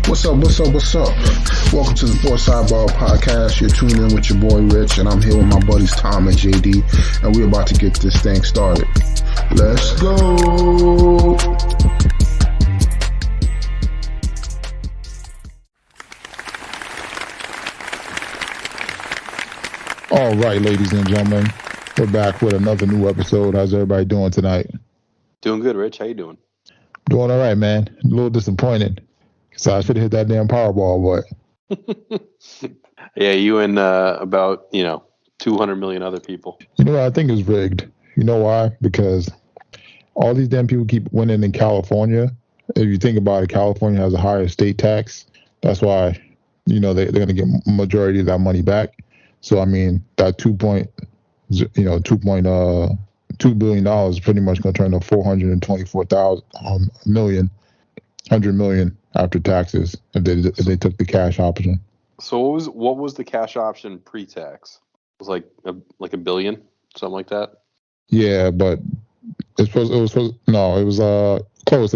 What's up? Welcome to the Sports Sidebar Podcast. You're tuned in with your boy Rich, and I'm here with my buddies Tom and JD, and we're about to get this thing started. Let's go! All right, ladies and gentlemen, we're back with another new episode. How's everybody doing tonight? Doing good, Rich. How you doing? Doing all right, man. A little disappointed. So I should have hit that damn Powerball, but yeah, you and about 200 million other people. You know what? I think it's rigged. You know why? Because all these damn people keep winning in California. If you think about it, California has a higher state tax. That's why they're going to get majority of that money back. So I mean that $2.2 billion is pretty much going to turn to 100 million after taxes if they took the cash option. So what was the cash option pre-tax? It was like a billion, something like that. Yeah, but it was close. It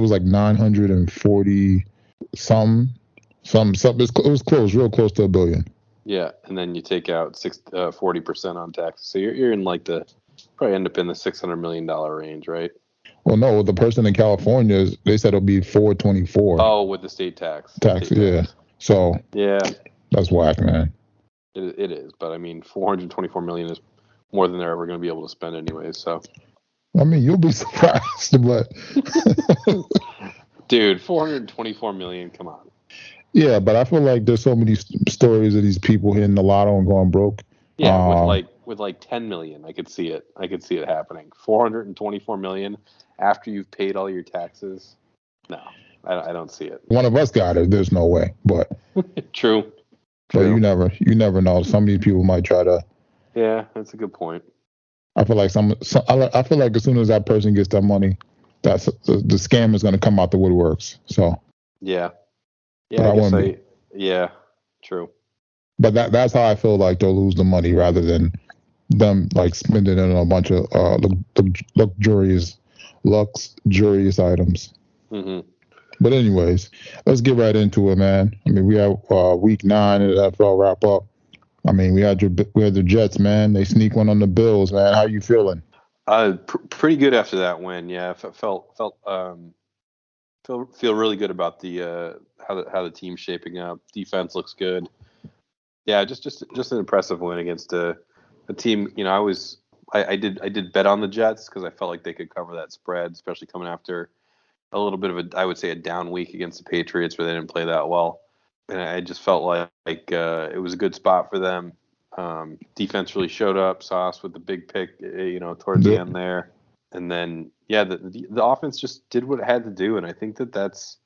was like 940 something. It was close, real close to $1 billion. Yeah, and then you take out 40% on taxes, so you're in like probably end up in the $600 million range, right? Well, no, the person in California, they said it'll be 424. Oh, with the state tax. Tax. So yeah, that's whack, man. It is, but I mean, 424 million is more than they're ever going to be able to spend anyways. So, I mean, you'll be surprised, but dude, 424 million, come on. Yeah, but I feel like there's so many stories of these people hitting the lotto and going broke. Yeah, with like 10 million, I could see it. I could see it happening. 424 million after you've paid all your taxes. No, I don't see it. One of us got it. There's no way, but True. But you never know. Some of these people might try to. Yeah, that's a good point. I feel like I feel like as soon as that person gets that money, that's the scam is going to come out the woodworks. So. Yeah. Yeah, yeah, true. But that's how I feel like they'll lose the money rather than them like spending it on a bunch of luxurious items. Mm-hmm. But anyways, let's get right into it, man. I mean, we have week 9 of the NFL wrap up. I mean, we had the Jets, man. They sneak one on the Bills, man. How you feeling? Pretty good after that win. Yeah, feel really good about the how the team's shaping up. Defense looks good. Yeah, just an impressive win against a team. I did bet on the Jets because I felt like they could cover that spread, especially coming after a little bit of a down week against the Patriots where they didn't play that well. And I just felt like it was a good spot for them. Defense really showed up. Sauce with the big pick, towards the end there. And then, yeah, the offense just did what it had to do, and I think that's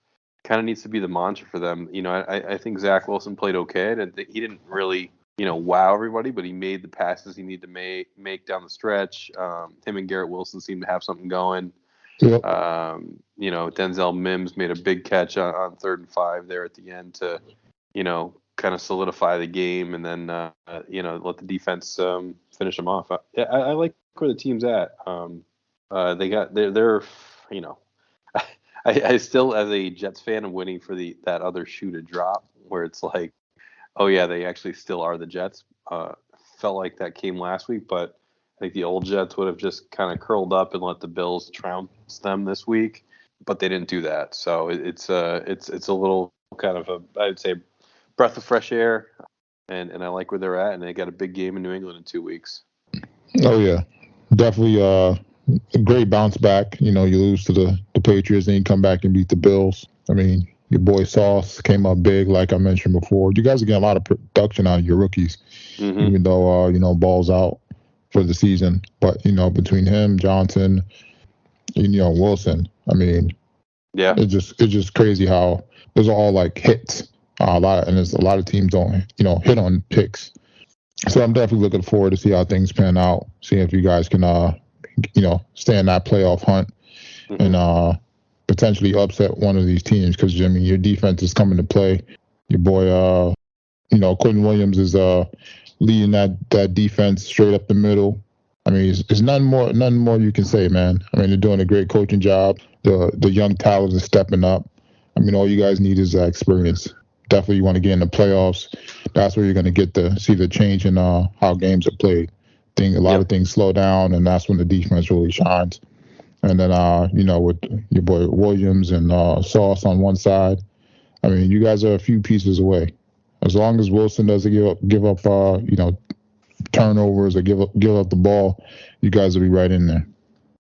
kind of needs to be the mantra for them. I think Zach Wilson played okay. He didn't really, wow everybody, but he made the passes he needed to make down the stretch. Him and Garrett Wilson seemed to have something going. Yep. Denzel Mims made a big catch on 3rd and 5 there at the end to, kind of solidify the game, and then, let the defense finish them off. I like where the team's at. They're I still, as a Jets fan, am waiting for that other shoe to drop where it's like, oh yeah, they actually still are the Jets. Felt like that came last week, but I think the old Jets would have just kind of curled up and let the Bills trounce them this week, but they didn't do that. So it's a little kind of I'd say breath of fresh air, and I like where they're at, and they got a big game in New England in 2 weeks. Oh yeah, definitely. A great bounce back. You lose to the Patriots and you come back and beat the Bills. I mean, your boy Sauce came up big, like I mentioned before. You guys are getting a lot of production out of your rookies, even though, Ball's out for the season. But, between him, Johnson, Wilson, I mean, yeah, it's just crazy how those are all like hits. A lot of teams don't, hit on picks. So I'm definitely looking forward to see how things pan out, seeing if you guys can, stay in that playoff hunt and potentially upset one of these teams. Because, your defense is coming to play. Your boy, Quentin Williams is leading that defense straight up the middle. I mean, it's nothing more you can say, man. I mean, they're doing a great coaching job. The young talent is stepping up. I mean, all you guys need is experience. definitely you want to get in the playoffs. That's where you're going to get to see the change in how games are played. A lot of things slow down, and that's when the defense really shines. And then, with your boy Williams and Sauce on one side, I mean, you guys are a few pieces away. As long as Wilson doesn't give up, turnovers or give up the ball, you guys will be right in there.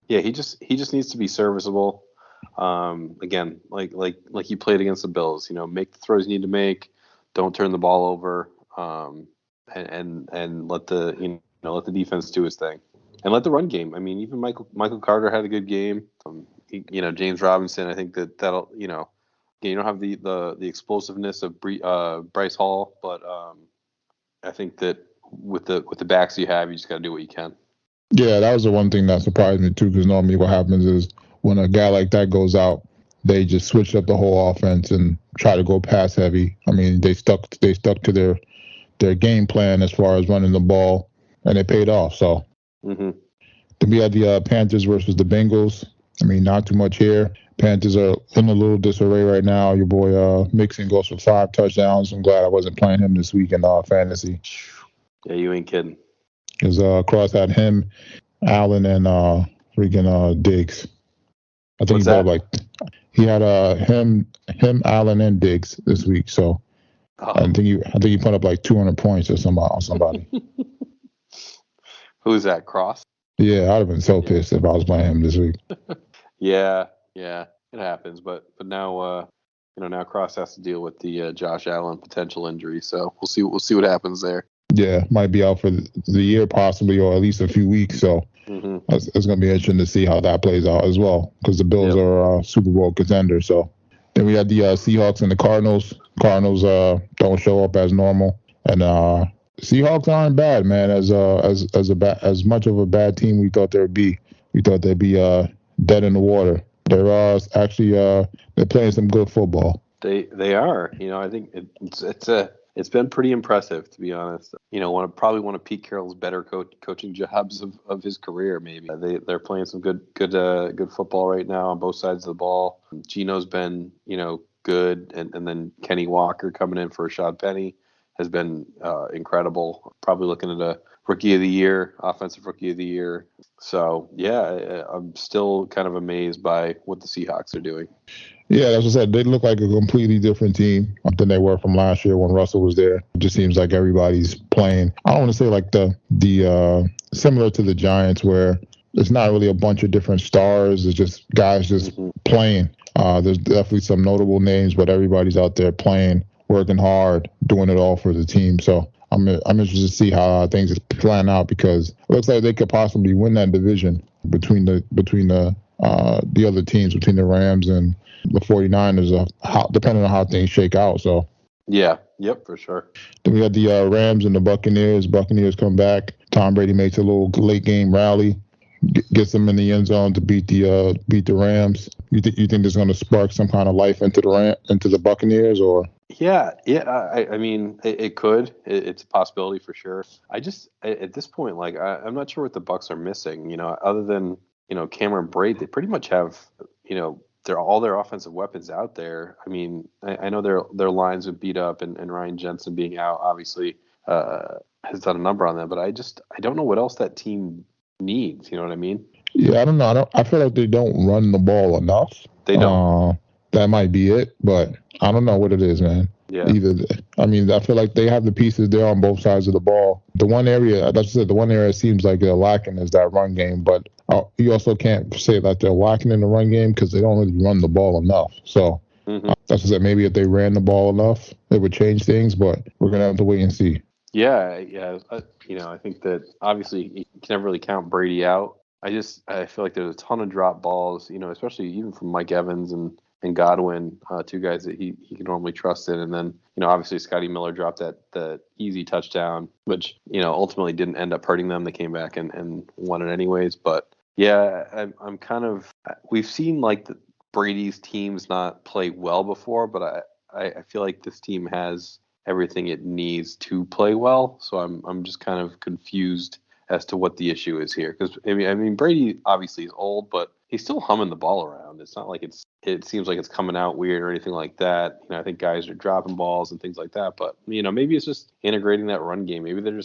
Yeah, he just needs to be serviceable. Again, like he played against the Bills. Make the throws you need to make. Don't turn the ball over. And let the let the defense do his thing, and let the run game. I mean, even Michael Carter had a good game. James Robinson. I think that'll you don't have the explosiveness of Bryce Hall, but I think that with the backs you have, you just got to do what you can. Yeah, that was the one thing that surprised me too, because normally what happens is when a guy like that goes out, they just switch up the whole offense and try to go pass heavy. I mean, they stuck to their game plan as far as running the ball, and it paid off. So then we had the Panthers versus the Bengals. I mean, not too much here. Panthers are in a little disarray right now. Your boy Mixon goes for 5 touchdowns. I'm glad I wasn't playing him this week in fantasy. Yeah, you ain't kidding. Because Cross had him, Allen, and freaking Diggs. I think he had him, Allen, and Diggs this week. So I think he put up like 200 points or somebody. Who's that? Cross? Yeah, I'd have been so pissed if I was playing him this week. Yeah, it happens. But now now Cross has to deal with the Josh Allen potential injury. So we'll see what happens there. Yeah, might be out for the year possibly, or at least a few weeks. So it's going to be interesting to see how that plays out as well, because the Bills are Super Bowl contenders. So then we had the Seahawks and the Cardinals. Cardinals don't show up as normal, and Seahawks aren't bad, man. As much of a bad team we thought they'd be. We thought they'd be dead in the water. They're actually they're playing some good football. They are. I think it's been pretty impressive, to be honest. Probably one of Pete Carroll's better coaching jobs of his career. Maybe they're playing some good football right now on both sides of the ball. Geno's been good, and then Kenny Walker coming in for Rashad Penny has been incredible. Probably looking at a rookie of the year, offensive rookie of the year. So yeah, I'm still kind of amazed by what the Seahawks are doing. Yeah, as I said, they look like a completely different team than they were from last year when Russell was there. It just seems like everybody's playing. I don't want to say like the similar to the Giants, where it's not really a bunch of different stars. It's just guys just playing. There's definitely some notable names, but everybody's out there playing, working hard, doing it all for the team. So I'm interested to see how things plan out, because it looks like they could possibly win that division between the other teams, between the Rams and the 49ers, depending on how things shake out. So yeah, yep, for sure. Then we had the Rams and the Buccaneers. Buccaneers come back. Tom Brady makes a little late game rally, gets them in the end zone to beat the Rams. You think there's going to spark some kind of life into the Buccaneers, or? Yeah. I mean, it could. It's a possibility for sure. I just at this point, like, I'm not sure what the Bucs are missing. Other than Cameron Brate, they pretty much have they're all their offensive weapons out there. I mean, I know their lines have beat up, and Ryan Jensen being out obviously has done a number on them. But I don't know what else that team needs. You know what I mean? Yeah, I don't know. I feel like they don't run the ball enough. They don't. That might be it, but I don't know what it is, man. Yeah. I mean, I feel like they have the pieces there on both sides of the ball. The one area seems like they're lacking is that run game, but you also can't say that they're lacking in the run game because they don't really run the ball enough. So that's what I said. Maybe if they ran the ball enough, it would change things, but we're going to have to wait and see. Yeah. I think that obviously you can never really count Brady out. I feel like there's a ton of drop balls, especially even from Mike Evans and Godwin, two guys that he can normally trust in. And then, obviously Scotty Miller dropped that easy touchdown, which, ultimately didn't end up hurting them. They came back and won it anyways. But yeah, I'm kind of, we've seen like Brady's teams not play well before, but I feel like this team has everything it needs to play well. So I'm just kind of confused as to what the issue is here. Because I mean, Brady obviously is old, but he's still humming the ball around. It's not like it seems like it's coming out weird or anything like that. I think guys are dropping balls and things like that. But maybe it's just integrating that run game. Maybe they're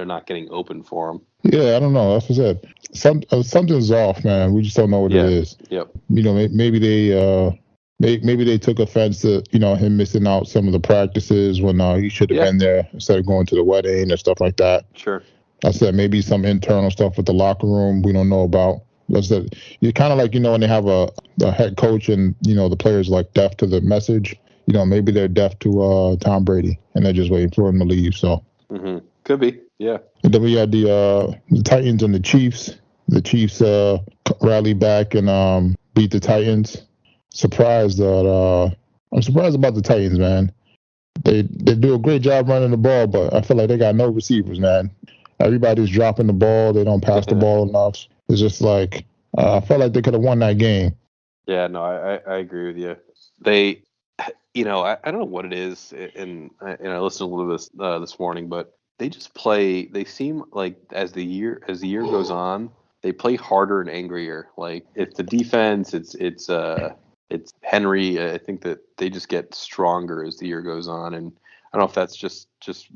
not getting open for him. Yeah, I don't know. That's what I said. Something's off, man. We just don't know what it is. Yep. Maybe they took offense to him missing out some of the practices when he should have been there instead of going to the wedding and stuff like that. Sure. I said maybe some internal stuff with the locker room we don't know about. I said you're kind of like when they have a head coach and the players like deaf to the message. Maybe they're deaf to Tom Brady and they're just waiting for him to leave. So could be, yeah. And then we had the Titans and the Chiefs. The Chiefs rallied back and beat the Titans. I'm surprised about the Titans, man. They do a great job running the ball, but I feel like they got no receivers, man. Everybody's dropping the ball. They don't pass the ball enough. It's just like I felt like they could have won that game. Yeah, no, I agree with you. They, I don't know what it is, and I listened a little bit this morning, but they just play. They seem like as the year goes on, they play harder and angrier. Like it's the defense, it's Henry. I think that they just get stronger as the year goes on, and I don't know if that's just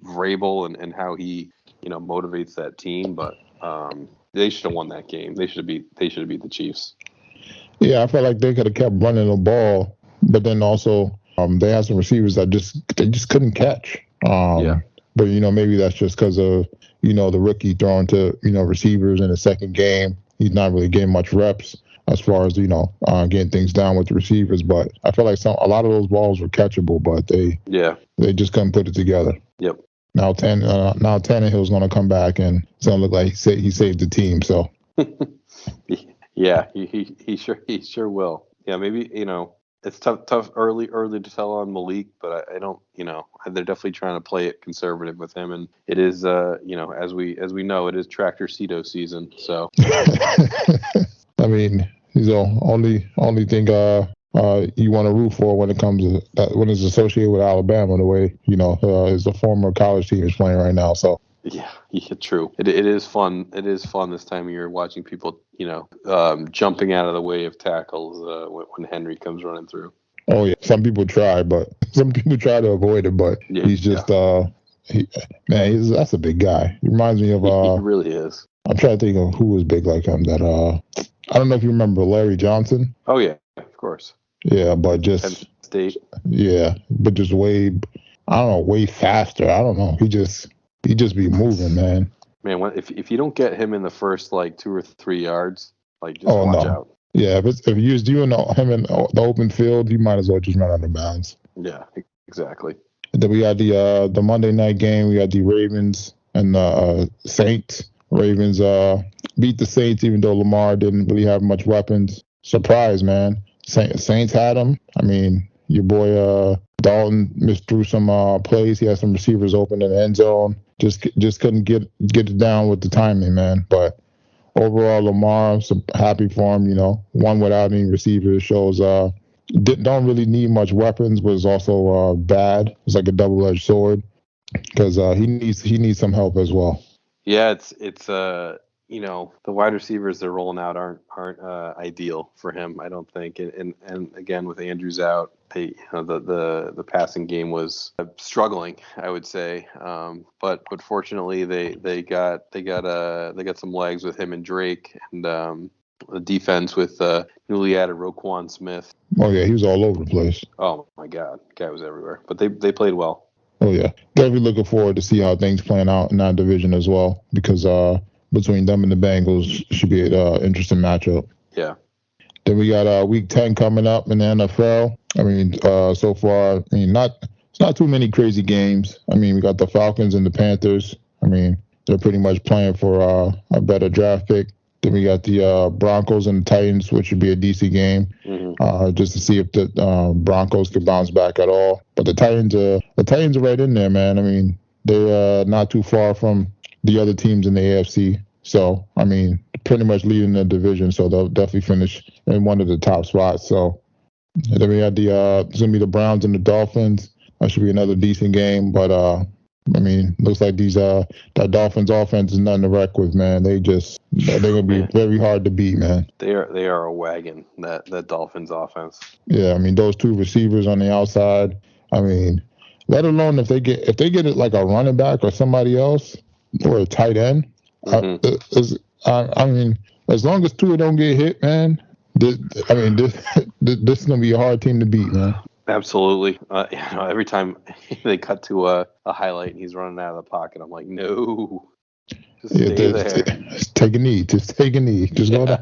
Vrabel and how he motivates that team, but they should have won that game. They should have beat the Chiefs. Yeah, I felt like they could have kept running the ball, but then also they had some receivers that they just couldn't catch. But maybe that's just because of the rookie throwing to receivers in the second game. He's not really getting much reps as far as getting things down with the receivers. But I feel like a lot of those balls were catchable, but they just couldn't put it together. Yep. Now Tannehill's going to come back and it's going to look like he saved the team. So. Yeah, he sure will. Yeah, maybe it's tough early to tell on Malik, but I don't they're definitely trying to play it conservative with him, and it is as we know it is Tractor Cedo season. So. I mean, he's the only thing you want to root for when it comes to that, when it's associated with Alabama, the way is a former college team is playing right now. So yeah, true. It is fun. It is fun this time of year watching people jumping out of the way of tackles when Henry comes running through. Oh yeah, some people try to avoid it, but he's just that's a big guy. He reminds me of he really is. I'm trying to think of who was big like him. That I don't know if you remember Larry Johnson. Oh yeah, of course. Yeah, but just Penn State. Yeah, but just way faster. I don't know. He just be moving, man. Man, if you don't get him in the first 2 or 3 yards, just watch out. Yeah, if you use him in the open field, you might as well just run out of bounds. Yeah, exactly. And then we had the Monday night game. We had the Ravens and the Saints. Ravens beat the Saints even though Lamar didn't really have much weapons. Surprise, man. Saints had him. I mean, your boy Dalton threw some plays. He had some receivers open in the end zone. Just couldn't get it down with the timing, man. But overall, Lamar, I'm happy for him. One without any receivers shows don't really need much weapons, but it's also bad. It's like a double-edged sword because he needs some help as well. Yeah, it's the wide receivers they're rolling out aren't ideal for him, I don't think. And again, with Andrews out, the passing game was struggling, I would say. But fortunately, they got some legs with him and Drake, and the defense with newly added Roquan Smith. Oh yeah, he was all over the place. Oh my God, the guy was everywhere. But they played well. Oh yeah, definitely looking forward to see how things playing out in that division as well, because between them and the Bengals should be an interesting matchup. Yeah. Then we got Week 10 coming up in the NFL. I mean, so far, it's not too many crazy games. I mean, we got the Falcons and the Panthers. I mean, they're pretty much playing for a better draft pick. Then we got the Broncos and the Titans, which should be a decent game, just to see if the Broncos could bounce back at all. But the Titans are right in there, man. I mean, they're not too far from the other teams in the AFC. So, I mean, pretty much leading the division. So they'll definitely finish in one of the top spots. So then we had it's going to be the Browns and the Dolphins. That should be another decent game. But I mean, looks like that Dolphins offense is nothing to wreck with, man. They're gonna be Man, very hard to beat, man. they are a wagon, that Dolphins offense. Yeah, I mean those two receivers on the outside. I mean, let alone if they get it like a running back or somebody else or a tight end. Hmm. I mean, as long as Tua don't get hit, man. This, I mean, this is gonna be a hard team to beat, man. Absolutely. Every time they cut to a highlight and he's running out of the pocket, I'm like, no, just Yeah, stay there. just take a knee. Just take a knee. Just Yeah,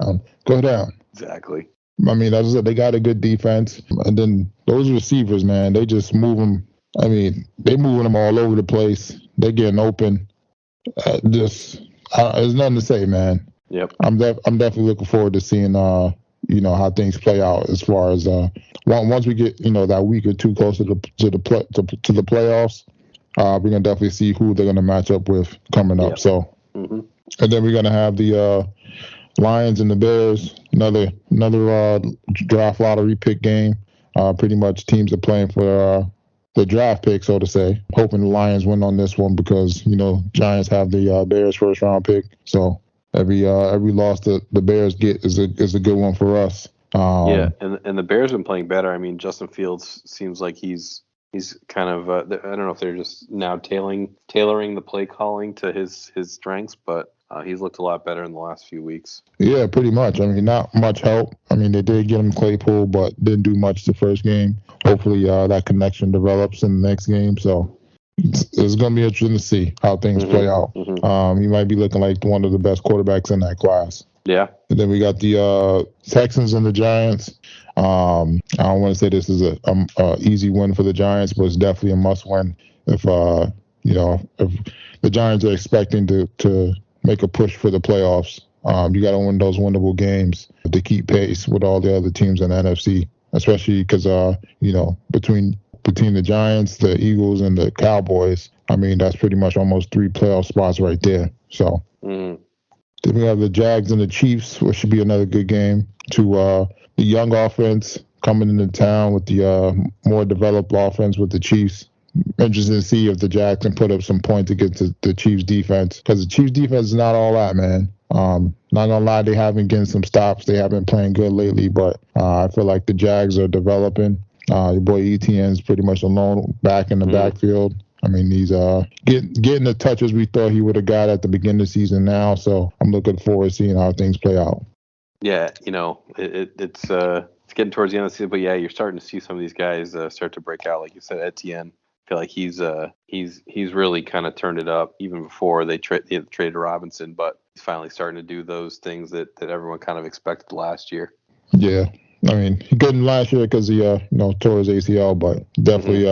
go down. exactly. I mean, as I said, they got a good defense, and then those receivers, man, they just move them. I mean, they moving them all over the place. They getting open. There's nothing to say, man. Yep. I'm definitely looking forward to seeing how things play out as far as once we get that week or two closer to the playoffs. We're gonna definitely see who they're gonna match up with coming up. Yep. So, Hmm. and then we're gonna have the Lions and the Bears. Another draft lottery pick game. Pretty much teams are playing for the draft pick, so to say. Hoping the Lions win on this one because Giants have the Bears first round pick. So every loss that the Bears get is a good one for us. Yeah, and the Bears have been playing better. I mean, Justin Fields seems like he's kind of I don't know if they're just now tailoring the play calling to his strengths, but he's looked a lot better in the last few weeks. Yeah, pretty much. I mean, not much help. I mean, they did get him Claypool, but didn't do much the first game. Hopefully, that connection develops in the next game. So it's going to be interesting to see how things play out. Mm-hmm. He might be looking like one of the best quarterbacks in that class. Yeah. And then we got the Texans and the Giants. I don't want to say this is a easy win for the Giants, but it's definitely a must win if if the Giants are expecting to make a push for the playoffs. You got to win those winnable games to keep pace with all the other teams in the NFC, especially because between the Giants, the Eagles, and the Cowboys, I mean that's pretty much almost 3 playoff spots right there. So. Mm-hmm. Then we have the Jags and the Chiefs, which should be another good game. The young offense coming into town with the more developed offense with the Chiefs. Interesting to see if the Jags can put up some points against the Chiefs defense, because the Chiefs defense is not all that, man. Not gonna lie, they have been getting some stops. They have been playing good lately, but I feel like the Jags are developing. Your boy ETN's pretty much alone back in the backfield. I mean, he's getting the touches we thought he would have got at the beginning of the season now. So I'm looking forward to seeing how things play out. Yeah, it's getting towards the end of the season, but yeah, you're starting to see some of these guys start to break out. Like you said, Etienne, I feel like he's really kind of turned it up even before they traded Robinson, but he's finally starting to do those things that everyone kind of expected last year. Yeah. I mean, he couldn't last year because he tore his ACL, but definitely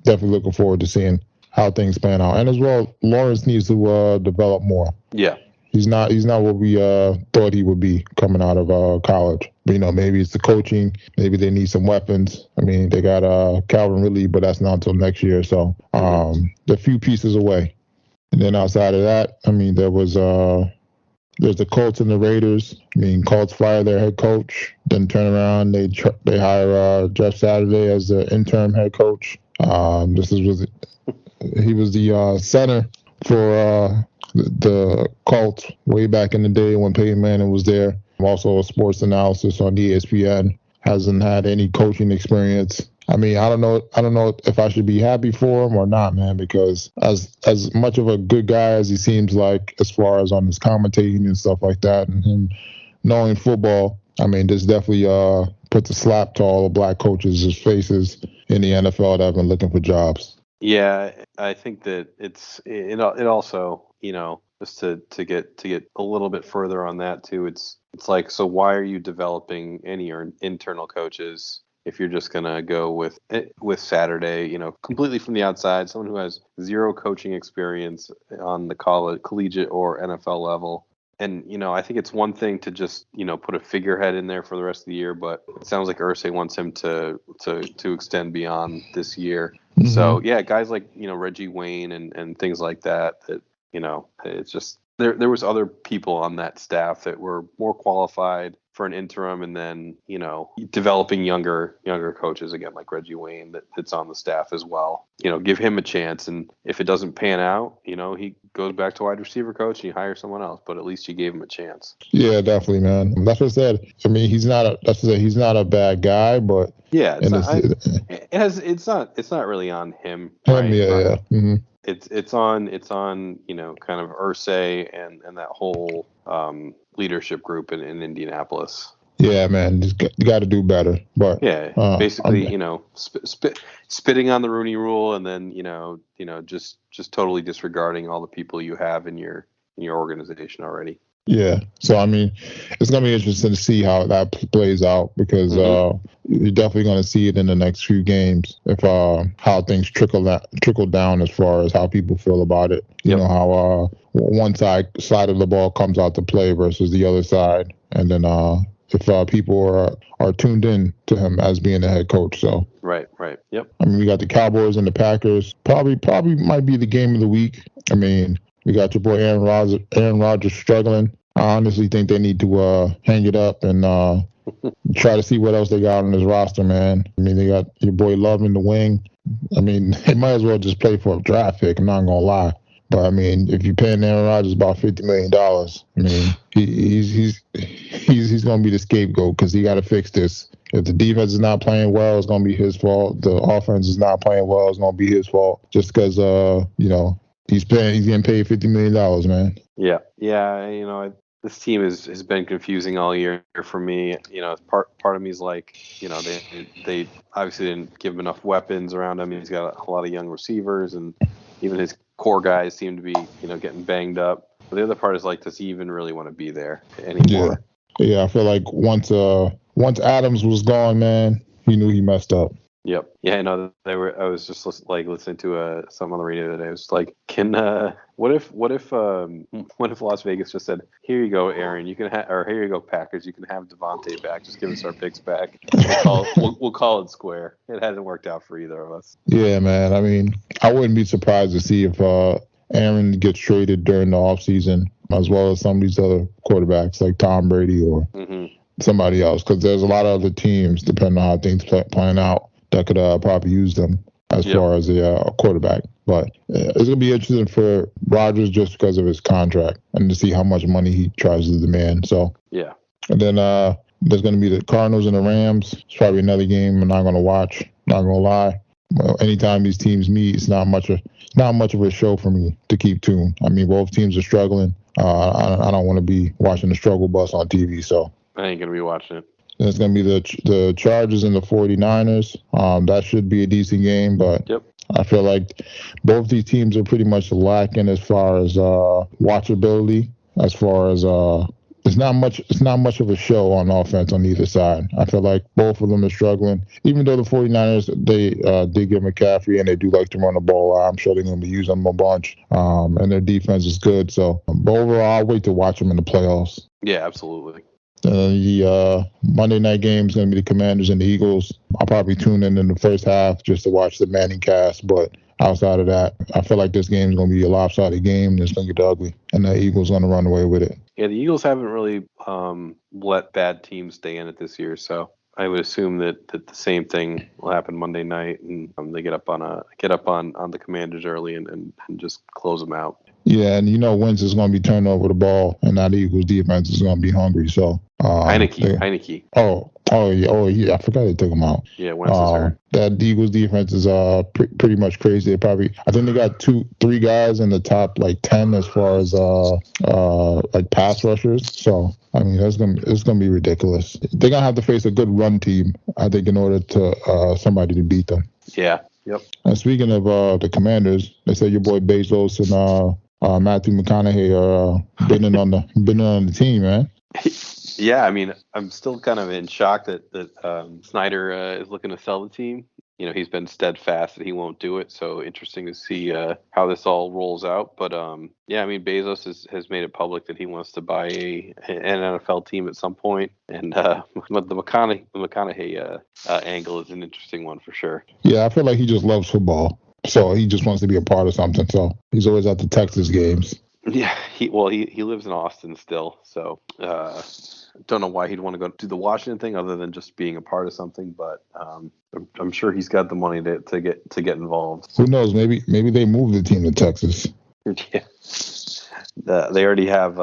definitely looking forward to seeing how things pan out. And as well, Lawrence needs to develop more. Yeah. He's not what we thought he would be coming out of college. But, maybe it's the coaching. Maybe they need some weapons. I mean, they got Calvin Ridley, but that's not until next year. So they're a few pieces away. And then outside of that, I mean, there's the Colts and the Raiders. I mean, Colts fire their head coach, then turn around. They hire Jeff Saturday as the interim head coach. He was the center for the Colts way back in the day when Peyton Manning was there. Also a sports analysis on ESPN. Hasn't had any coaching experience. I mean, I don't know if I should be happy for him or not, man, because as much of a good guy as he seems like, as far as on his commentating and stuff like that, and him knowing football, I mean, this definitely puts a slap to all the black coaches' faces in the NFL that have been looking for jobs. Yeah, I think that it also, just to get a little bit further on that too. It's like, so why are you developing any internal coaches if you're just gonna go with Saturday, completely from the outside, someone who has zero coaching experience on the collegiate or NFL level? And I think it's one thing to just put a figurehead in there for the rest of the year, but it sounds like Irsay wants him to extend beyond this year. Mm-hmm. So yeah, guys like Reggie Wayne and things like that. It's just there was other people on that staff that were more qualified for an interim, and then developing younger coaches again, like Reggie Wayne that's on the staff as well. Give him a chance, and if it doesn't pan out, he goes back to wide receiver coach and you hire someone else. But at least you gave him a chance. Yeah, definitely, man. That's what I said. I mean, he's not a bad guy, but yeah, it's not really on him. Right? Yeah. Mm-hmm. It's on kind of Irsay and that whole leadership group in Indianapolis. Yeah, man, you got to do better. But yeah, basically, spitting on the Rooney Rule, and then just totally disregarding all the people you have in your organization already. Yeah, so I mean, it's gonna be interesting to see how that plays out, because you're definitely gonna see it in the next few games if how things trickle down as far as how people feel about it. You know how one side of the ball comes out to play versus the other side, and then if people are tuned in to him as being the head coach. So right, yep. I mean, we got the Cowboys and the Packers. Probably might be the game of the week. I mean, we got your boy Aaron Rodgers struggling. I honestly think they need to hang it up and try to see what else they got on his roster, man. I mean, they got your boy Love in the wing. I mean, they might as well just play for a draft pick. I'm not gonna lie, but I mean, if you're paying Aaron Rodgers about $50 million, I mean, he's gonna be the scapegoat, because he got to fix this. If the defense is not playing well, it's gonna be his fault. The offense is not playing well, it's gonna be his fault. Just because he's getting paid $50 million, man. Yeah. This team has been confusing all year for me. Part of me is like, they obviously didn't give him enough weapons around him. He's got a lot of young receivers, and even his core guys seem to be, getting banged up. But the other part is like, does he even really want to be there anymore? Yeah. I feel like once Adams was gone, man, he knew he messed up. Yep. Yeah, I know. I was just listening to something on the radio today. I was like, what if Las Vegas just said, "Here you go, Aaron. You can or here you go, Packers. You can have Devontae back. Just give us our picks back. We'll call it square." It hasn't worked out for either of us. Yeah, man. I mean, I wouldn't be surprised to see if Aaron gets traded during the offseason, as well as some of these other quarterbacks like Tom Brady or somebody else, because there's a lot of other teams, depending on how things playing out, that could probably use them as far as a quarterback. But it's going to be interesting for Rodgers just because of his contract and to see how much money he tries to demand. So yeah. And then there's going to be the Cardinals and the Rams. It's probably another game I'm not going to watch. Not going to lie. Well, anytime these teams meet, it's not much of a show for me to keep tuned. I mean, both teams are struggling. I don't want to be watching the struggle bus on TV. So I ain't going to be watching it. It's going to be the Chargers and the 49ers. That should be a decent game, but I feel like both these teams are pretty much lacking as far as watchability. As far as it's not much of a show on offense on either side. I feel like both of them are struggling. Even though the 49ers, they did get McCaffrey and they do like to run the ball, I'm sure they're going to be using them a bunch. And their defense is good. So, but overall, I'll wait to watch them in the playoffs. Yeah, absolutely. The Monday night game is going to be the Commanders and the Eagles. I'll probably tune in the first half just to watch the Manning cast. But outside of that, I feel like this game is going to be a lopsided game. And it's going to get ugly. And the Eagles are going to run away with it. Yeah, the Eagles haven't really let bad teams stay in it this year. So I would assume that the same thing will happen Monday night. And they get up on the Commanders early and just close them out. Yeah, and Wentz is going to be turning over the ball, and that Eagles defense is going to be hungry. So Heineke. Oh yeah. I forgot they took him out. Yeah, Wentz is hurt. That Eagles defense is pretty much crazy. I think they got 3 guys in the top 10 as far as pass rushers. So I mean, it's gonna be ridiculous. They're gonna have to face a good run team, I think, in order to somebody to beat them. Yeah. Yep. And speaking of the Commanders, they said your boy Bezos and Matthew McConaughey are bidding on the team, man. Yeah, I mean, I'm still kind of in shock that Snyder is looking to sell the team. He's been steadfast that he won't do it. So interesting to see how this all rolls out. But yeah, I mean, Bezos has made it public that he wants to buy an NFL team at some point. And the McConaughey angle is an interesting one for sure. Yeah, I feel like he just loves football. So he just wants to be a part of something. So he's always at the Texas games. Yeah, he lives in Austin still, so don't know why he'd want to go do the Washington thing other than just being a part of something. But I'm sure he's got the money to get involved. Who knows? Maybe they move the team to Texas. Yeah. They already have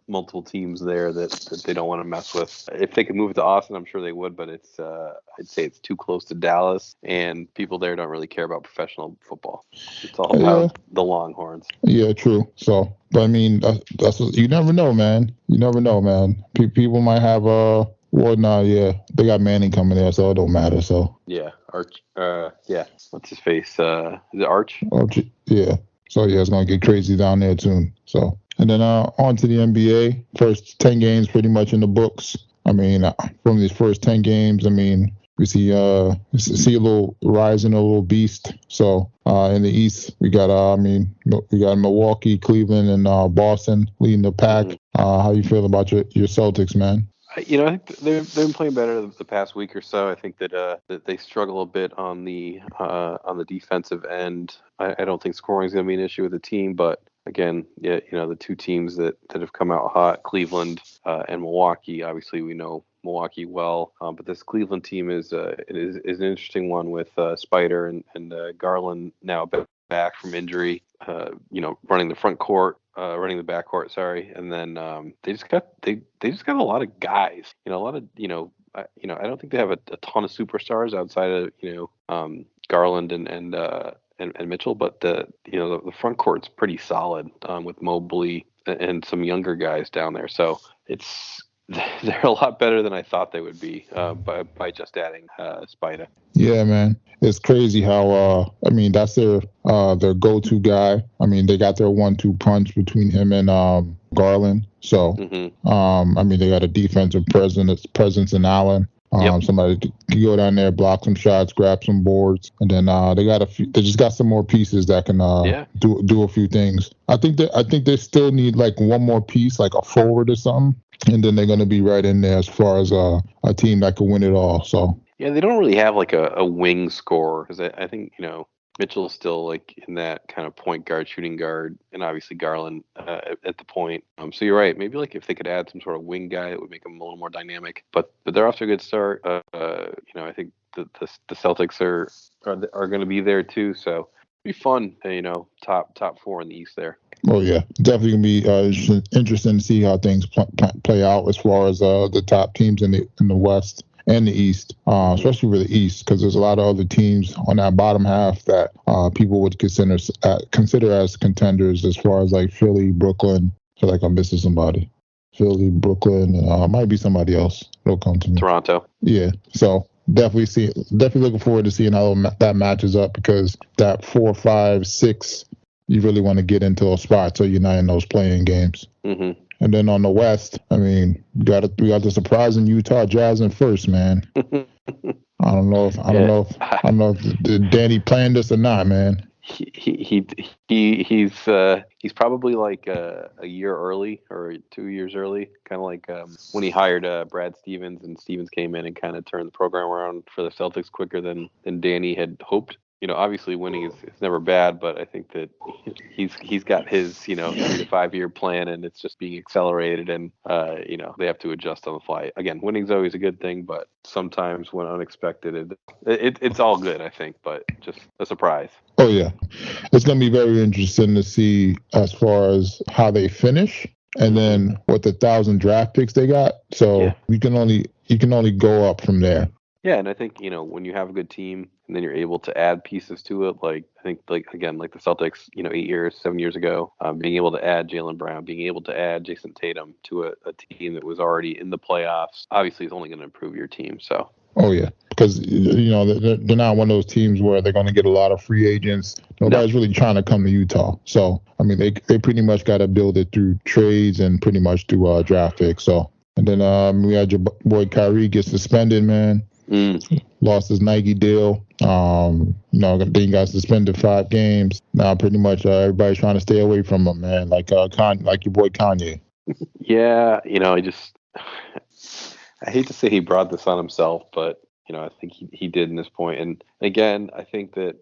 multiple teams there that they don't want to mess with. If they could move it to Austin, I'm sure they would, but it's I'd say it's too close to Dallas, and people there don't really care about professional football. It's all about the Longhorns. Yeah, true. So, but I mean, that's you never know, man. You never know, man. People might have well, nah, yeah, they got Manning coming there, so it don't matter. So yeah, Arch. Yeah, what's his face? Is it Arch? Yeah. So yeah, it's gonna get crazy down there soon. So and then on to the NBA. First 10 games pretty much in the books. I mean, from these first 10 games, I mean, we see a little rise in a little beast. So in the East, we got Milwaukee, Cleveland, and Boston leading the pack. How you feel about your Celtics, man? I think they've been playing better the past week or so. I think that they struggle a bit on the defensive end. I don't think scoring is going to be an issue with the team, but again, yeah, the two teams that have come out hot, Cleveland and Milwaukee. Obviously, we know Milwaukee well, but this Cleveland team is an interesting one with Spider and Garland now back from injury. Running the front court. Running the backcourt, sorry, and then they just got a lot of guys. A lot of I don't think they have a ton of superstars outside of Garland and Mitchell, but the front court's pretty solid with Mobley and some younger guys down there. So they're a lot better than I thought they would be by just adding Spida. Yeah, man, it's crazy how I mean that's their go-to guy. I mean they got their 1-2 punch between him and Garland. So I mean they got a defensive presence in Allen. Somebody can go down there, block some shots, grab some boards, and then they just got some more pieces that can do a few things. I think they still need like one more piece, like a forward or something, and then they're gonna be right in there as far as a team that can win it all. So yeah, they don't really have like a wing scorer because I think Mitchell is still like in that kind of point guard, shooting guard, and obviously Garland at the point. So you're right. Maybe like if they could add some sort of wing guy, it would make them a little more dynamic. But they're off to a good start. I think the Celtics are going to be there too. So it'll be fun. Top four in the East there. Oh yeah, definitely gonna be interesting to see how things play out as far as the top teams in the West and the East, especially for the East, because there's a lot of other teams on that bottom half that people would consider as contenders, as far as like Philly, Brooklyn. I feel like I'm missing somebody. Philly, Brooklyn, and might be somebody else. It'll come to me. Toronto. Yeah. So definitely looking forward to seeing how that matches up, because that 4, 5, 6, you really want to get into a spot so you're not in those playing games. Mm-hmm. And then on the West, I mean, we got the surprising Utah Jazz in first, man. I don't know if Danny planned this or not, man. He's probably like a year early or 2 years early, kind of like when he hired Brad Stevens, and Stevens came in and kind of turned the program around for the Celtics quicker than Danny had hoped. Obviously winning is never bad, but I think that he's got his 3 to 5 year plan, and it's just being accelerated, and they have to adjust on the fly. Again, winning's always a good thing, but sometimes when unexpected, it's all good, I think, but just a surprise. Oh yeah, it's gonna be very interesting to see as far as how they finish, and then what the 1,000 draft picks they got. So you can only go up from there. Yeah, and I think when you have a good team and then you're able to add pieces to it, like I think like the Celtics, 7 years ago, being able to add Jaylen Brown, being able to add Jason Tatum to a team that was already in the playoffs, obviously is only going to improve your team. So. Oh yeah, because they're not one of those teams where they're going to get a lot of free agents. Nobody's really trying to come to Utah. So I mean, they pretty much got to build it through trades and pretty much through draft picks. So and then we had your boy Kyrie get suspended, man. Lost his Nike deal. Then he got suspended 5 games. Now pretty much everybody's trying to stay away from him, man. Like your boy Kanye. Yeah, I hate to say he brought this on himself, but I think he did in this point. And again, I think that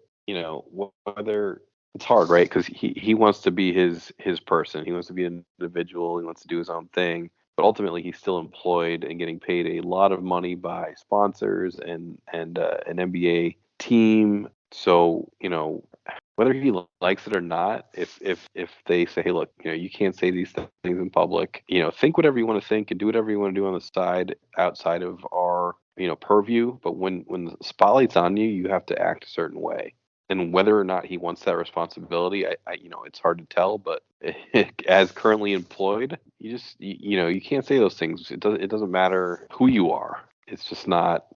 whether it's hard, right? Because he wants to be his person. He wants to be an individual. He wants to do his own thing. But ultimately, he's still employed and getting paid a lot of money by sponsors and an NBA team. So whether he likes it or not, if they say, hey, look, you can't say these things in public. Think whatever you want to think and do whatever you want to do on the side outside of our purview. But when the spotlight's on you, you have to act a certain way. And whether or not he wants that responsibility, I it's hard to tell. But as currently employed, you can't say those things. It doesn't matter who you are. It's just not.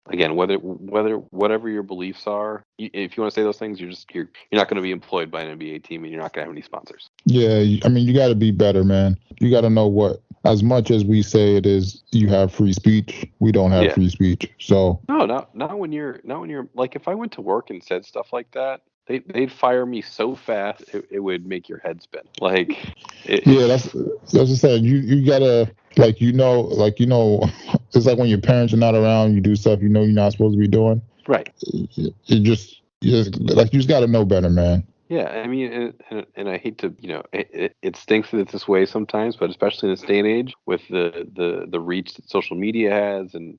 Again, whatever your beliefs are, if you want to say those things, you're not going to be employed by an NBA team, and you're not going to have any sponsors. Yeah, I mean, you got to be better, man. You got to know what. As much as we say it is, you have free speech. We don't have free speech. So no, not when you're like, if I went to work and said stuff like that, they'd fire me so fast it would make your head spin. Like, that's what I said. You gotta it's like when your parents are not around, you do stuff you're not supposed to be doing. Right. You just got to know better, man. Yeah, I mean, and I hate to, it stinks that it's this way sometimes, but especially in this day and age with the reach that social media has and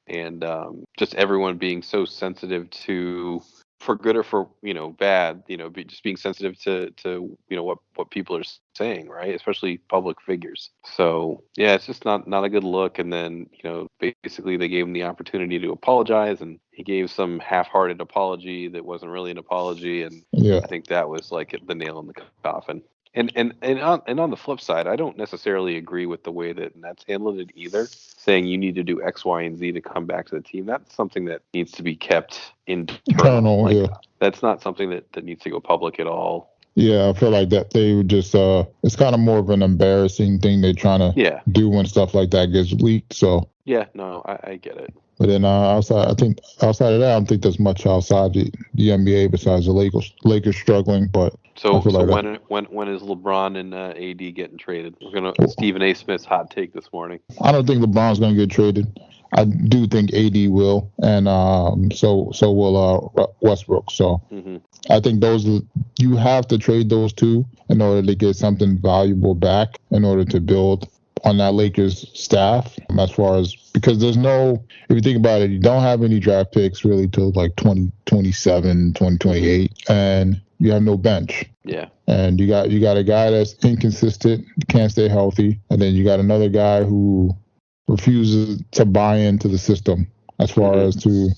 just everyone being so sensitive to, for good or for bad, just being sensitive to what people are saying, right? Especially public figures. So yeah, it's just not a good look. And then basically they gave him the opportunity to apologize, and he gave some half-hearted apology that wasn't really an apology, and I think that was like the nail in the coffin. And on the flip side, I don't necessarily agree with the way that Nets handled it either, saying you need to do X, Y, and Z to come back to the team. That's something that needs to be kept internal. That's not something that needs to go public at all. Yeah, I feel like that they would just it's kind of more of an embarrassing thing they're trying to do when stuff like that gets leaked. So yeah, no, I get it. But then outside of that, I don't think there's much outside the NBA besides the Lakers struggling. But so when is LeBron and AD getting traded? We're gonna Stephen A. Smith's hot take this morning. I don't think LeBron's gonna get traded. I do think AD will, and so will Westbrook. So I think you have to trade those two in order to get something valuable back in order to build on that Lakers staff, as far as, because if you think about it, you don't have any draft picks really till like 2027, 2028, and you have no bench. Yeah. And you got a guy that's inconsistent, can't stay healthy, and then you got another guy who refuses to buy into the system as far as to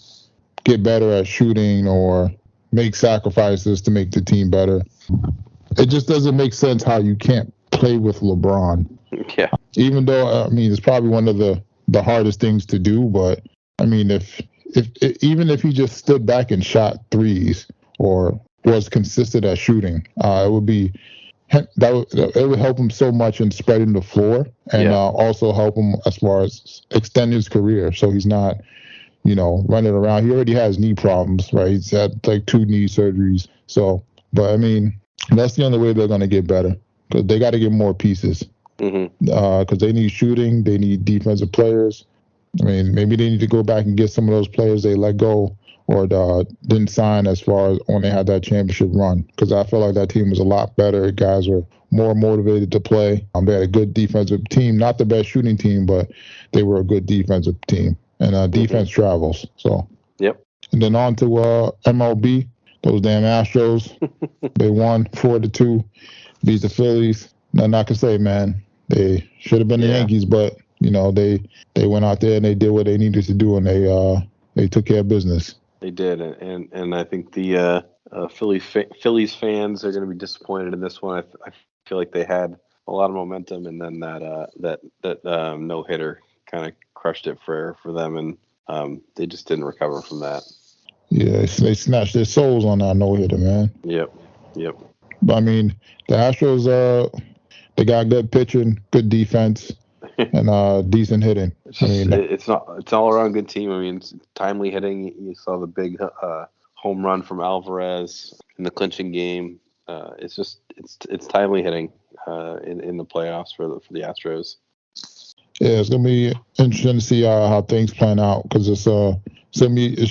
get better at shooting or make sacrifices to make the team better. It just doesn't make sense how you can't play with LeBron. Yeah. Even though, I mean, it's probably one of the hardest things to do, but I mean, even if he just stood back and shot threes or was consistent at shooting, it would help him so much in spreading the floor, and also help him as far as extend his career. So he's not, running around. He already has knee problems, right? He's had like 2 knee surgeries. So, but I mean, that's the only way they're going to get better, because they got to get more pieces. Because they need shooting, they need defensive players. I mean, maybe they need to go back and get some of those players they let go or didn't sign as far as when they had that championship run. Because I feel like that team was a lot better. Guys were more motivated to play. They had a good defensive team, not the best shooting team, but they were a good defensive team. And defense travels. So. Yep. And then on to MLB. Those damn Astros. They won 4-2, beat the Phillies. Nothing I can say, man. They should have been the Yankees, but they went out there and they did what they needed to do, and they took care of business. They did, and I think the Phillies fans are going to be disappointed in this one. I feel like they had a lot of momentum, and then that no hitter kind of crushed it for them, and they just didn't recover from that. Yeah, they snatched their souls on that no hitter, man. Yep. But I mean, the Astros, they got good pitching, good defense, and decent hitting. It's all around good team. I mean, it's timely hitting. You saw the big home run from Alvarez in the clinching game. It's timely hitting in the playoffs for the Astros. Yeah, it's gonna be interesting to see how things plan out, because this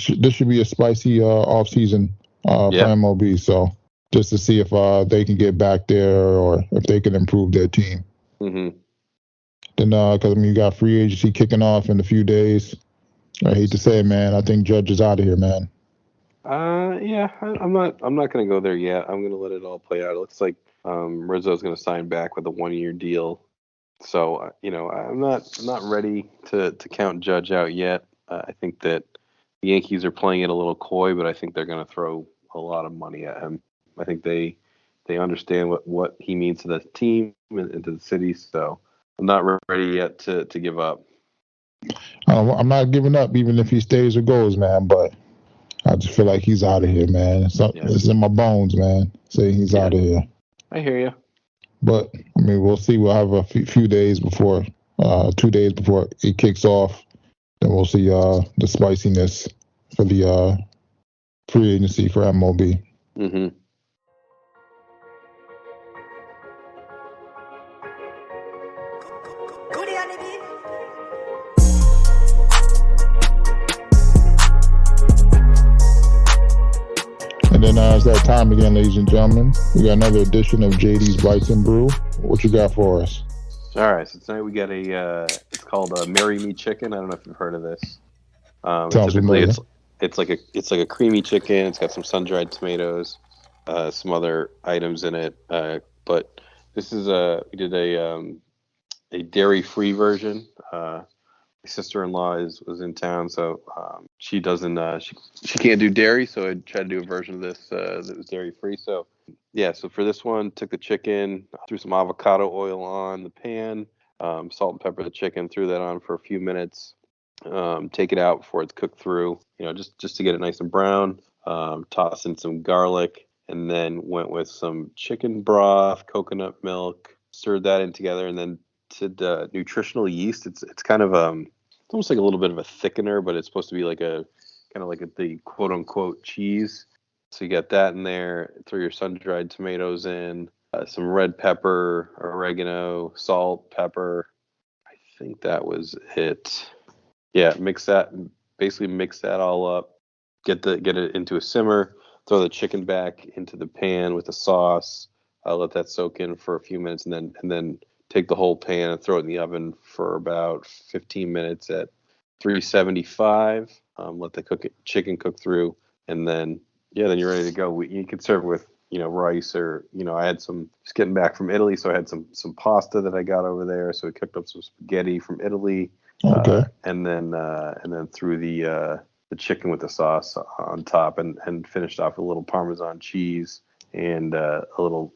should be a spicy off season for MLB. So. just to see if they can get back there or if they can improve their team. Mm-hmm. Then, because you got free agency kicking off in a few days. I hate to say it, man. I think Judge is out of here, man. Yeah, I'm not going to go there yet. I'm going to let it all play out. It looks like Rizzo's going to sign back with a 1-year deal. So I'm not ready to count Judge out yet. I think that the Yankees are playing it a little coy, but I think they're going to throw a lot of money at him. I think they understand what he means to the team and to the city. So I'm not ready yet to give up. I'm not giving up, even if he stays or goes, man. But I just feel like he's out of here, man. It's in my bones, man. Saying he's out of here. I hear you. But I mean, we'll see. We'll have a few days before, 2 days before it kicks off. Then we'll see the spiciness for the free agency for MLB. Mm-hmm. And then it's that time again, ladies and gentlemen. We got another edition of JD's Bites and Brew. What you got for us? All right, so tonight we got it's called a Marry Me Chicken. I don't know if you've heard of this. Typically, it's like a creamy chicken. It's got some sun-dried tomatoes, some other items in it. But this is we did a dairy-free version. My sister-in-law was in town, so she doesn't she can't do dairy, so I tried to do a version of this that was dairy-free. So yeah, so for this one, took the chicken, threw some avocado oil on the pan, salt and pepper the chicken, threw that on for a few minutes, take it out before it's cooked through, just to get it nice and brown, toss in some garlic, and then went with some chicken broth, coconut milk, stirred that in together, and then to the nutritional yeast. It's kind of it's almost like a little bit of a thickener, but it's supposed to be like the quote unquote cheese. So you got that in there. Throw your sun-dried tomatoes in, some red pepper, oregano, salt, pepper. I think that was it. Yeah, mix that all up. Get it into a simmer. Throw the chicken back into the pan with the sauce. Let that soak in for a few minutes, and then take the whole pan and throw it in the oven for about 15 minutes at 375. Let the chicken cook through, and then you're ready to go. You can serve it with rice, or I had just getting back from Italy, so I had some pasta that I got over there. So I cooked up some spaghetti from Italy, and then threw the chicken with the sauce on top, and finished off with a little Parmesan cheese and a little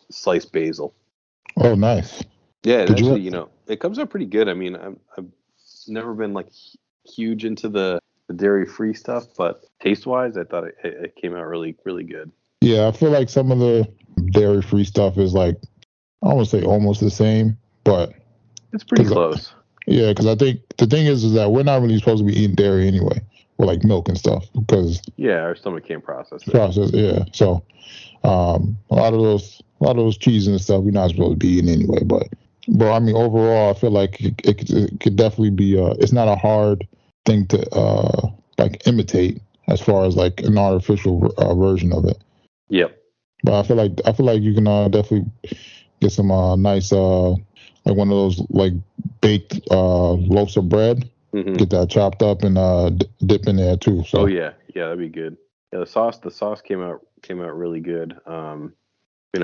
sliced basil. Oh, nice. Yeah, it comes out pretty good. I mean, I've never been like huge into the dairy-free stuff, but taste-wise, I thought it came out really, really good. Yeah, I feel like some of the dairy-free stuff is like, I won't say almost the same, but it's pretty close. Yeah, because I think the thing is that we're not really supposed to be eating dairy anyway, or like milk and stuff, because our stomach can't process it. Yeah, so a lot of those cheese and stuff we're not supposed to be eating anyway. But I mean, overall, I feel like it could definitely be. It's not a hard thing to like imitate as far as like an artificial version of it. Yep. But I feel like you can definitely get some nice like one of those like baked loaves of bread. Mm-hmm. Get that chopped up and dip in there too. So. Oh yeah, that'd be good. Yeah, the sauce came out really good.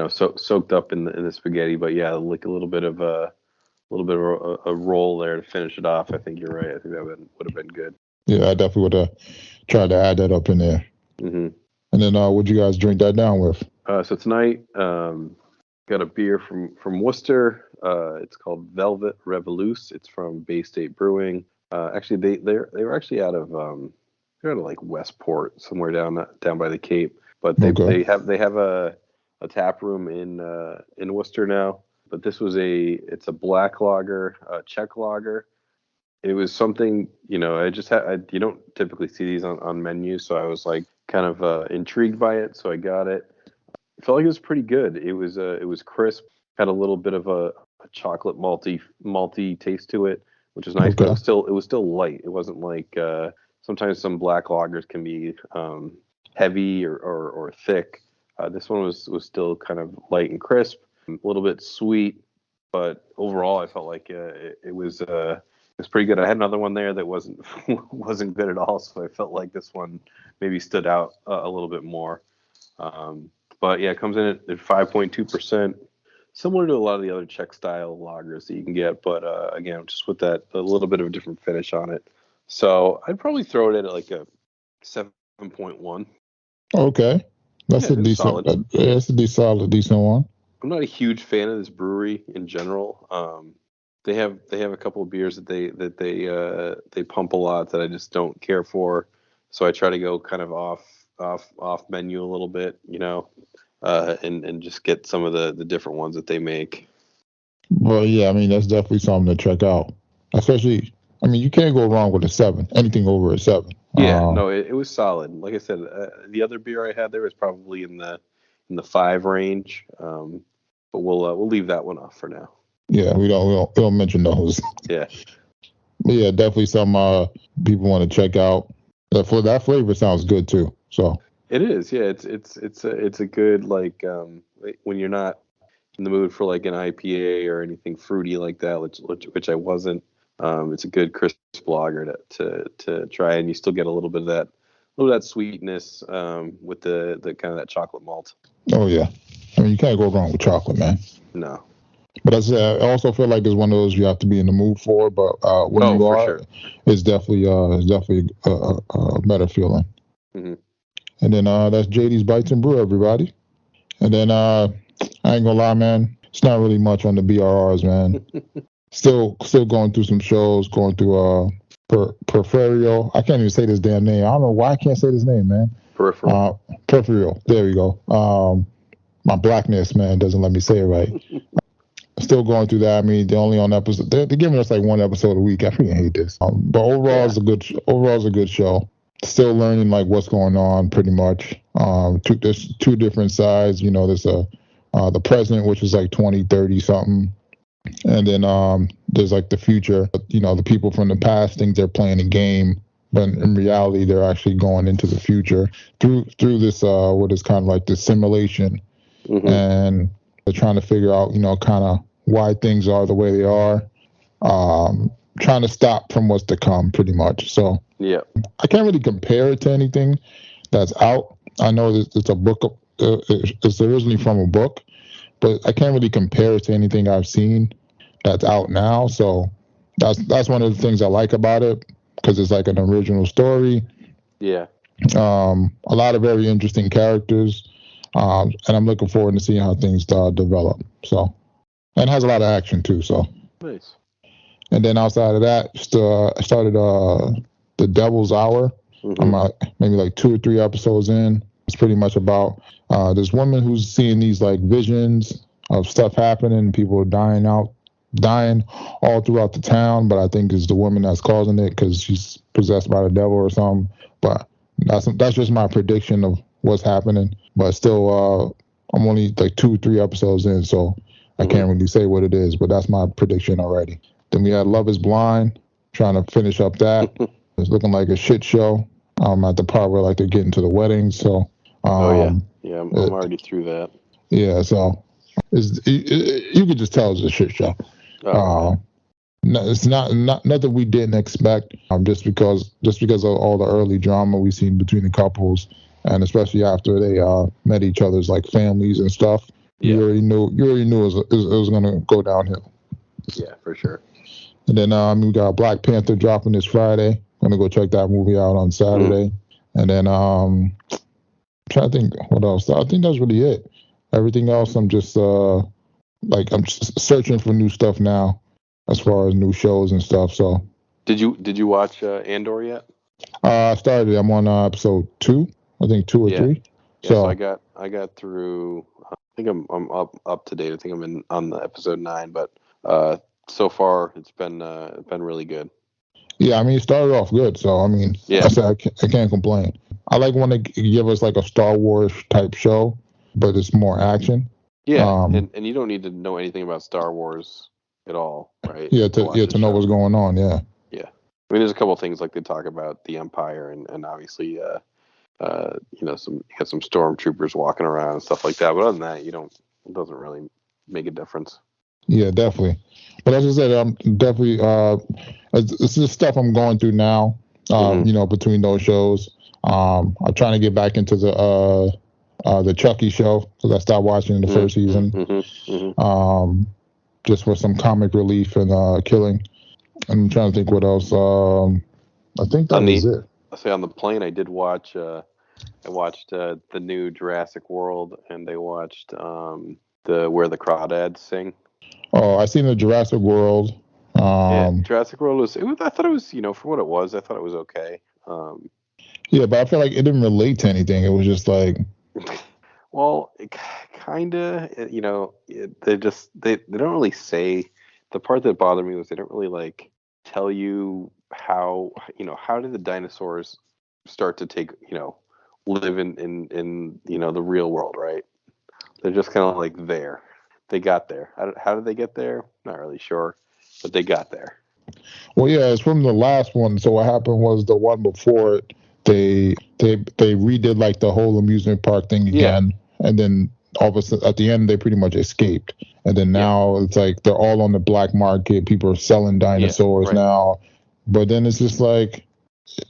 Soaked up in the spaghetti, but yeah, like a little bit of a roll there to finish it off. I think you're right. I think that would have been good. Yeah, I definitely would have tried to add that up in there. Mm-hmm. And then what'd you guys drink that down with? So tonight, got a beer from Worcester. It's called Velvet Revoluse. It's from Bay State Brewing. Actually, they were actually out of they're out of like Westport, somewhere down by the Cape. But they have a tap room in Worcester now. But this was it's a black lager, Czech lager. It was something, you don't typically see these on menus, so I was like kind of intrigued by it, so I got it. I felt like it was pretty good. It was crisp, had a little bit of a chocolate malty taste to it, which is nice. Okay. But it was still light. It wasn't like sometimes some black lagers can be heavy or thick. This one was still kind of light and crisp, a little bit sweet, but overall I felt like it was pretty good. I had another one there that wasn't wasn't good at all, so I felt like this one maybe stood out a little bit more. But yeah, it comes in at 5.2%, similar to a lot of the other Czech style lagers that you can get, but again, just with that a little bit of a different finish on it. So I'd probably throw it at like a 7.1. Okay, that's Yeah, a it's decent. solid. That's a decent one. I'm not a huge fan of this brewery in general. They have a couple of beers that they pump a lot that I just don't care for. So I try to go kind of off menu a little bit, and just get some of the different ones that they make. Well, yeah, I mean that's definitely something to check out. Especially, I mean, you can't go wrong with a 7. Anything over a 7. Yeah, no, it was solid. Like I said, the other beer I had there was probably in the 5 range. But we'll leave that one off for now. Yeah, we don't mention those. Yeah. But yeah, definitely some people want to check out. That flavor sounds good too. So It is. Yeah, it's a good like when you're not in the mood for like an IPA or anything fruity like that, which I wasn't. It's a good crisp lager to try, and you still get a little bit of that sweetness with the kind of that chocolate malt. oh yeah, I mean you can't go wrong with chocolate, man. No. But I also feel like it's one of those you have to be in the mood for. But when you for are, sure. it's definitely a better feeling. Mm-hmm. And then that's JD's Bites and Brew, everybody. And then I ain't gonna lie, man, it's not really much on the BRRs, man. still going through some shows, going through Peripheral. I can't even say this damn name. I don't know why I can't say this name, man. Peripheral. Peripheral. There we go. My blackness, man, doesn't let me say it right. Still going through that. I mean, they're only on episode. They're giving us like one episode a week. I freaking hate this. But overall, it's a good. Overall, it's a good show. Still learning like what's going on, pretty much. There's 2 different sides. There's the present, which is like 20, 30 something, and then there's like the future. The people from the past think they're playing a game, but in reality, they're actually going into the future through this what is kind of like this simulation, and they're trying to figure out kind of why things are the way they are, trying to stop from what's to come, pretty much. So yeah, I can't really compare it to anything that's out. I know it's a book. It's originally from a book, but I can't really compare it to anything I've seen that's out now. So that's one of the things I like about it, because it's like an original story. Yeah. A lot of very interesting characters, and I'm looking forward to seeing how things develop. So, and it has a lot of action too. So nice. And then outside of that, I started The Devil's Hour. I'm maybe like 2 or 3 episodes in. It's pretty much about this woman who's seeing these like visions of stuff happening. People are dying all throughout the town. But I think it's the woman that's causing it, because she's possessed by the devil or something. But that's just my prediction of what's happening. But still, I'm only like 2 or 3 episodes in, so I can't really say what it is. But that's my prediction already. Then we had Love is Blind, trying to finish up that. It's looking like a shit show. At the part where like they're getting to the wedding. So I'm already through that. Yeah, so you could just tell it's a shit show. No, it's not nothing we didn't expect. Just because of all the early drama we've seen between the couples, and especially after they met each other's like families and stuff. Yeah. You already knew it was gonna go downhill. Yeah, for sure. And then we got Black Panther dropping this Friday. I'm gonna go check that movie out on Saturday. And then I'm trying to think what else. I think that's really it. Everything else, I'm just I'm just searching for new stuff now, as far as new shows and stuff. So did you watch Andor yet? I started. I'm on episode 2. I think 2 or 3. Yeah, so I got through. I think I'm up to date. I think I'm on the episode 9, but so far it's been really good. Yeah, I mean it started off good, so I mean, I can't complain. I like when they give us like a Star Wars type show, but it's more action. Yeah, and you don't need to know anything about Star Wars at all, right? Yeah, to know what's going on. Yeah. Yeah, I mean, there's a couple of things like they talk about the Empire and obviously you got some stormtroopers walking around and stuff like that. But other than that, it doesn't really make a difference. Yeah, definitely. But as I said, I'm definitely it's just stuff I'm going through now. Between those shows, I'm trying to get back into the Chucky show because I stopped watching the first season. Just for some comic relief and killing. I'm trying to think what else. I think that was it. I'll say on the plane, I did watch. I watched the new Jurassic World, and I watched the Where the Crawdads Sing. Oh, I seen the Jurassic World. Jurassic World I thought it was, for what it was, I thought it was okay. Yeah, but I feel like it didn't relate to anything. It was just like. Well, kind of, they don't really say. The part that bothered me was they don't really like tell you how did the dinosaurs start to live in the real world, right? They're just kind of like there. They got there. How did they get there? Not really sure, but they got there. Well, yeah, it's from the last one. So what happened was the one before it, they redid like the whole amusement park thing again, and then all of a sudden at the end they pretty much escaped, and then now it's like they're all on the black market. People are selling dinosaurs now, but then it's just like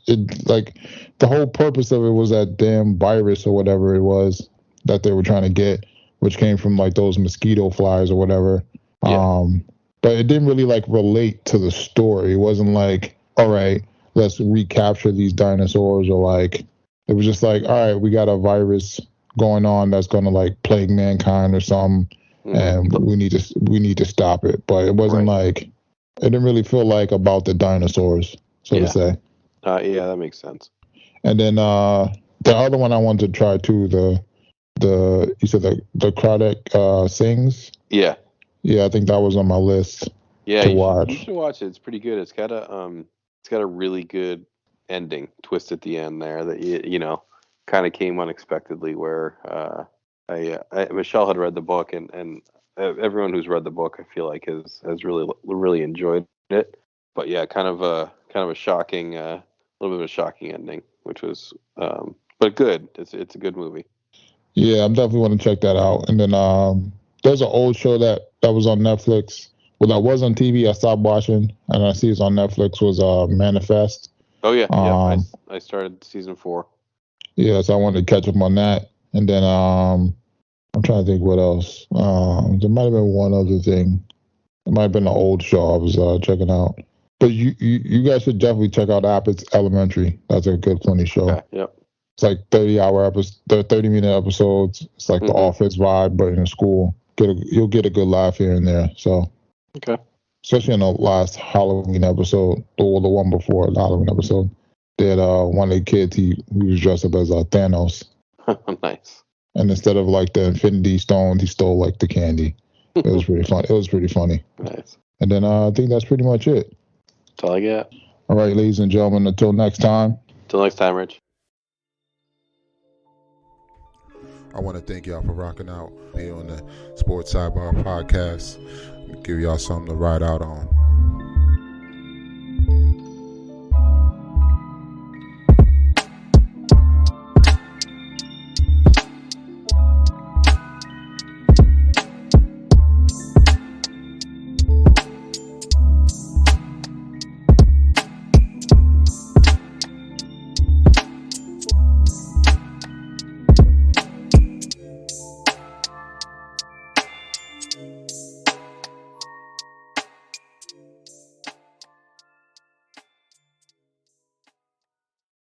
the whole purpose of it was that damn virus or whatever it was that they were trying to get, which came from like those mosquito flies or whatever. But it didn't really like relate to the story. It wasn't like, all right, let's recapture these dinosaurs, or like it was just like, all right, we got a virus going on that's gonna like plague mankind or something, and we need to stop it. But it wasn't like it didn't really feel like about the dinosaurs, so to say. Yeah, that makes sense. And then the other one I wanted to try too, you said the Crawdad Sings. Yeah, I think that was on my list to watch. You should watch it. It's pretty good. It's got a really good ending twist at the end there that kind of came unexpectedly. Where Michelle had read the book, and everyone who's read the book, I feel like has really enjoyed it. But yeah, kind of a shocking, a little bit of a shocking ending, which was but good. It's a good movie. Yeah, I'm definitely want to check that out. And then there's an old show that was on Netflix. Well, that was on TV. I stopped watching, and I see it's on Netflix. Was Manifest. Oh yeah, I started season 4. Yeah, so I wanted to catch up on that. And then I'm trying to think what else. There might have been one other thing. It might have been an old show I was checking out. But you guys should definitely check out Appett's Elementary. That's a good, funny show. Okay, yep. It's like 30-minute episodes. It's like the Office vibe, but in a school. You'll get a good laugh here and there. So, okay. Especially in the last Halloween episode, or the one before the Halloween episode, that one of the kids he was dressed up as Thanos. Nice. And instead of like the Infinity Stone, he stole like the candy. It was pretty fun. It was pretty funny. Nice. And then I think that's pretty much it. That's all I got. All right, ladies and gentlemen. Until next time. Until next time, Rich. I want to thank y'all for rocking out here on the Sports Sidebar Podcast. Give y'all something to ride out on.